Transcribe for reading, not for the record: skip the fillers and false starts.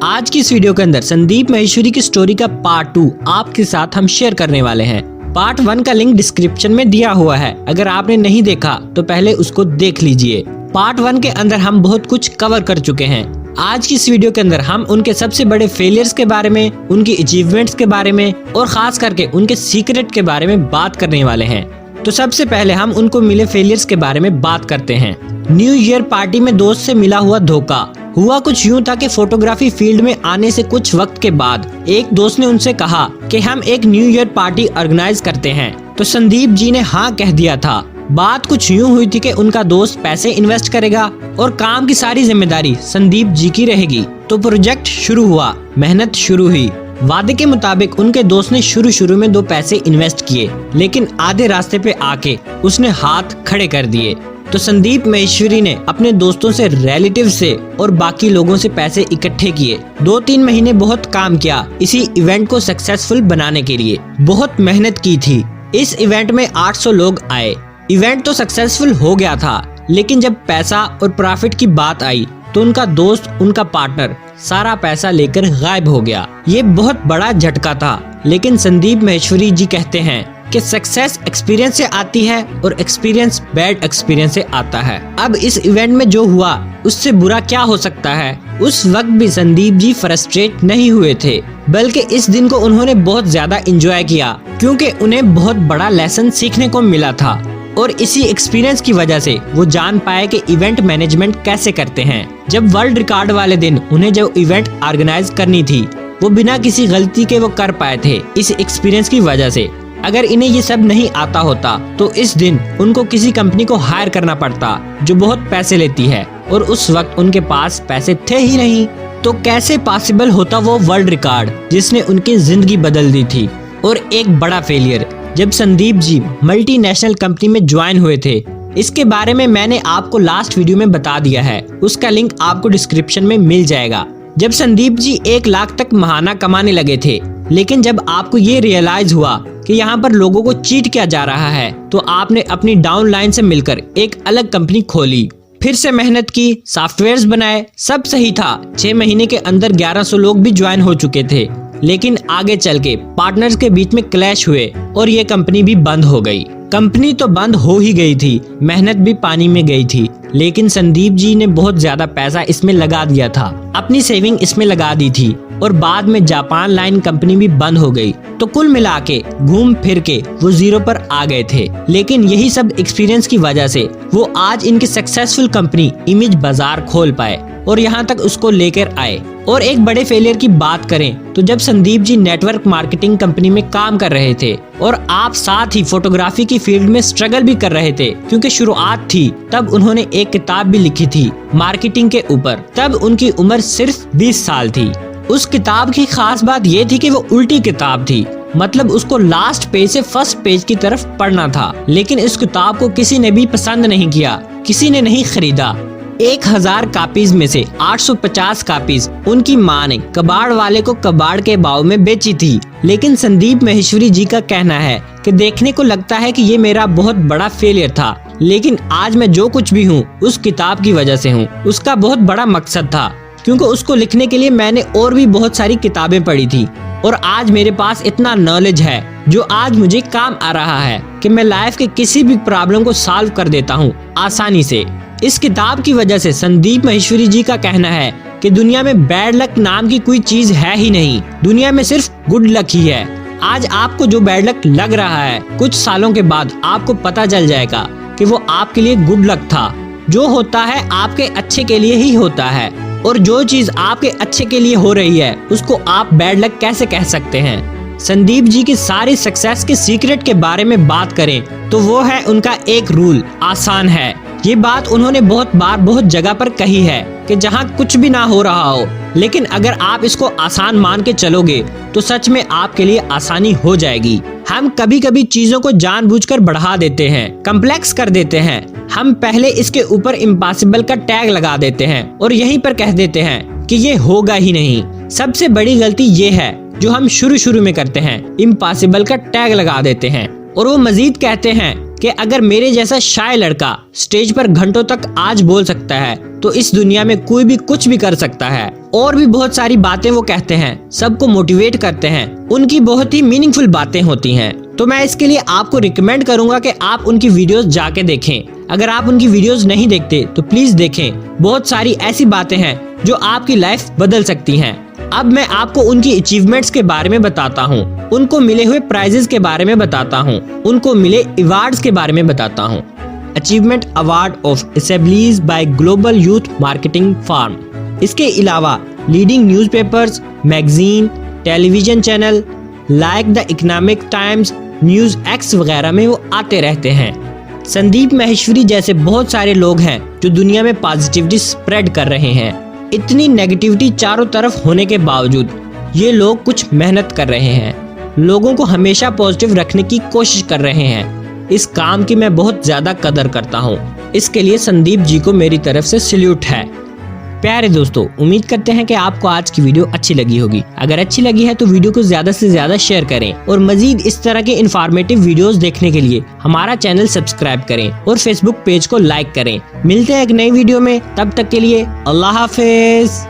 आज की इस वीडियो के अंदर संदीप माहेश्वरी की स्टोरी का पार्ट 2 आपके साथ हम शेयर करने वाले हैं। पार्ट 1 का लिंक डिस्क्रिप्शन में दिया हुआ है, अगर आपने नहीं देखा तो पहले उसको देख लीजिए। पार्ट 1 के अंदर हम बहुत कुछ कवर कर चुके हैं। आज की इस वीडियो के अंदर हम उनके सबसे बड़े फेलियर्स के बारे में, उनकी अचीवमेंट्स के बारे में और खास करके उनके सीक्रेट के बारे में बात करने वाले हैं। तो सबसे पहले हम उनको मिले फेलियर्स के बारे में बात करते हैं। न्यू ईयर पार्टी में दोस्त से मिला हुआ धोखा। हुआ कुछ यूं था कि फोटोग्राफी फील्ड में आने से कुछ वक्त के बाद एक दोस्त ने उनसे कहा कि हम एक न्यू ईयर पार्टी ऑर्गेनाइज करते हैं, तो संदीप जी ने हाँ कह दिया था। बात कुछ यूं हुई थी कि उनका दोस्त पैसे इन्वेस्ट करेगा और काम की सारी जिम्मेदारी संदीप जी की रहेगी। तो प्रोजेक्ट शुरू हुआ, मेहनत शुरू हुई। वादे के मुताबिक उनके दोस्त ने शुरू में 2 पैसे इन्वेस्ट किए, लेकिन आधे रास्ते पे आके उसने हाथ खड़े कर दिए। तो संदीप माहेश्वरी ने अपने दोस्तों से, रिलेटिव से और बाकी लोगों से पैसे इकट्ठे किए। 2-3 महीने बहुत काम किया इसी इवेंट को सक्सेसफुल बनाने के लिए, बहुत मेहनत की थी। इस इवेंट में 800 लोग आए। इवेंट तो सक्सेसफुल हो गया था, लेकिन जब पैसा और प्रॉफिट की बात आई तो उनका दोस्त, उनका पार्टनर सारा पैसा लेकर गायब हो गया। ये बहुत बड़ा झटका था, लेकिन संदीप माहेश्वरी जी कहते हैं कि सक्सेस एक्सपीरियंस से आती है और एक्सपीरियंस बैड एक्सपीरियंस से आता है। अब इस इवेंट में जो हुआ उससे बुरा क्या हो सकता है। उस वक्त भी संदीप जी फ्रस्ट्रेट नहीं हुए थे, बल्कि इस दिन को उन्होंने बहुत ज्यादा एंजॉय किया, क्योंकि उन्हें बहुत बड़ा लेसन सीखने को मिला था। और इसी एक्सपीरियंस की वजह से वो जान पाए कि इवेंट मैनेजमेंट कैसे करते हैं। जब वर्ल्ड रिकॉर्ड वाले दिन उन्हें जो इवेंट ऑर्गेनाइज करनी थी, वो बिना किसी गलती के वो कर पाए थे इस एक्सपीरियंस की वजह से। अगर इन्हें ये सब नहीं आता होता तो इस दिन उनको किसी कंपनी को हायर करना पड़ता जो बहुत पैसे लेती है, और उस वक्त उनके पास पैसे थे ही नहीं। तो कैसे पॉसिबल होता वो वर्ल्ड रिकॉर्ड जिसने उनकी जिंदगी बदल दी थी। और एक बड़ा फेलियर, जब संदीप जी मल्टीनेशनल कंपनी में ज्वाइन हुए थे, इसके बारे में मैंने आपको लास्ट वीडियो में बता दिया है, उसका लिंक आपको डिस्क्रिप्शन में मिल जाएगा। जब संदीप जी 1 लाख तक महाना कमाने लगे थे, लेकिन जब आपको ये रियलाइज हुआ कि यहाँ पर लोगों को चीट किया जा रहा है, तो आपने अपनी डाउन लाइन से मिलकर एक अलग कंपनी खोली। फिर से मेहनत की, सॉफ्टवेयर्स बनाए, सब सही था। 6 महीने के अंदर 1100 लोग भी ज्वाइन हो चुके थे, लेकिन आगे चल के पार्टनर्स के बीच में क्लैश हुए और ये कंपनी भी बंद हो गई। कंपनी तो बंद हो ही गई थी, मेहनत भी पानी में गई थी, लेकिन संदीप जी ने बहुत ज्यादा पैसा इसमें लगा दिया था, अपनी सेविंग इसमें लगा दी थी, और बाद में जापान लाइन कंपनी भी बंद हो गई। तो कुल मिला के घूम फिर के वो 0 पर आ गए थे। लेकिन यही सब एक्सपीरियंस की वजह से वो आज इनकी सक्सेसफुल कंपनी इमेज बाजार खोल पाए और यहाँ तक उसको लेकर आए। और एक बड़े फेलियर की बात करें तो जब Sandeep G network marketing company में काम कर रहे थे और आप साथ ही फोटोग्राफी की फील्ड में स्ट्रगल भी कर रहे थे, क्योंकि शुरुआत थी, तब उन्होंने एक किताब भी लिखी थी मार्केटिंग के ऊपर। तब उनकी उम्र सिर्फ 20 साल थी। उस किताब की खास बात ये थी कि वो उल्टी किताब थी, मतलब उसको लास्ट पेज से फर्स्ट पेज की तरफ पढ़ना था। लेकिन इस किताब को किसी ने भी पसंद नहीं किया, किसी ने नहीं खरीदा। 1000 कापीज में से 850 कापीज उनकी माँ ने कबाड़ वाले को कबाड़ के भाव में बेची थी। लेकिन संदीप माहेश्वरी जी का कहना है कि देखने को लगता है कि ये मेरा बहुत बड़ा फेलियर था, लेकिन आज मैं जो कुछ भी हूँ उस किताब की वजह से हूँ। उसका बहुत बड़ा मकसद था, क्योंकि उसको लिखने के लिए मैंने और भी बहुत सारी किताबें पढ़ी थी, और आज मेरे पास इतना नॉलेज है जो आज मुझे काम आ रहा है कि मैं लाइफ के किसी भी प्रॉब्लम को सॉल्व कर देता हूँ आसानी से। इस किताब की वजह से संदीप माहेश्वरी जी का कहना है कि दुनिया में बैड लक नाम की कोई चीज है ही नहीं, दुनिया में सिर्फ गुड लक ही है। आज आपको जो बैड लक लग रहा है, कुछ सालों के बाद आपको पता चल जाएगा कि वो आपके लिए गुड लक था। जो होता है आपके अच्छे के लिए ही होता है, और जो चीज आपके अच्छे के लिए हो रही है उसको आप बैड लक कैसे कह सकते हैं। संदीप जी की सारी सक्सेस के सीक्रेट के बारे में बात करें तो वो है उनका एक रूल, आसान है। ये बात उन्होंने बहुत बार बहुत जगह पर कही है कि जहाँ कुछ भी ना हो रहा हो, लेकिन अगर आप इसको आसान मान के चलोगे तो सच में आपके लिए आसानी हो जाएगी। हम कभी कभी चीजों को जानबूझकर बढ़ा देते हैं, कम्प्लेक्स कर देते हैं। हम पहले इसके ऊपर इम्पॉसिबल का टैग लगा देते हैं और यहीं पर कह देते हैं कि ये होगा ही नहीं। सबसे बड़ी गलती ये है जो हम शुरू में करते हैं, इम्पॉसिबल का टैग लगा देते हैं, और वो मजीद कहते हैं कि अगर मेरे जैसा शाय लड़का स्टेज पर घंटों तक आज बोल सकता है तो इस दुनिया में कोई भी कुछ भी कर सकता है। और भी बहुत सारी बातें वो कहते हैं, सबको मोटिवेट करते हैं, उनकी बहुत ही मीनिंगफुल बातें होती हैं। तो मैं इसके लिए आपको रिकमेंड करूंगा कि आप उनकी वीडियोस जाके देखें। अगर आप उनकी वीडियोस नहीं देखते तो प्लीज देखें। बहुत सारी ऐसी बातें हैं जो आपकी लाइफ बदल सकती हैं। अब मैं आपको उनकी अचीवमेंट्स के बारे में बताता हूँ, उनको मिले हुए प्राइजेस के बारे में बताता हूँ, उनको मिले अवार्ड्स के बारे में बताता हूँ। Achievement award of established by global youth marketing firm. इसके अलावा leading newspapers, magazine, television channel like the economic times, news x वगैरह में वो आते रहते हैं। संदीप माहेश्वरी जैसे बहुत सारे लोग हैं जो दुनिया में पॉजिटिविटी स्प्रेड कर रहे हैं। इतनी नेगेटिविटी चारों तरफ होने के बावजूद ये लोग कुछ मेहनत कर रहे हैं, लोगों को हमेशा पॉजिटिव रखने की कोशिश कर रहे हैं। इस काम की मैं बहुत ज्यादा कदर करता हूँ। इसके लिए संदीप जी को मेरी तरफ से सैल्यूट है। प्यारे दोस्तों, उम्मीद करते हैं कि आपको आज की वीडियो अच्छी लगी होगी। अगर अच्छी लगी है तो वीडियो को ज्यादा से ज्यादा शेयर करें और मजीद इस तरह के इन्फॉर्मेटिव वीडियोस देखने के लिए हमारा चैनल सब्सक्राइब करें और फेसबुक पेज को लाइक करें। मिलते हैं एक नई वीडियो में, तब तक के लिए अल्लाह हाफिज।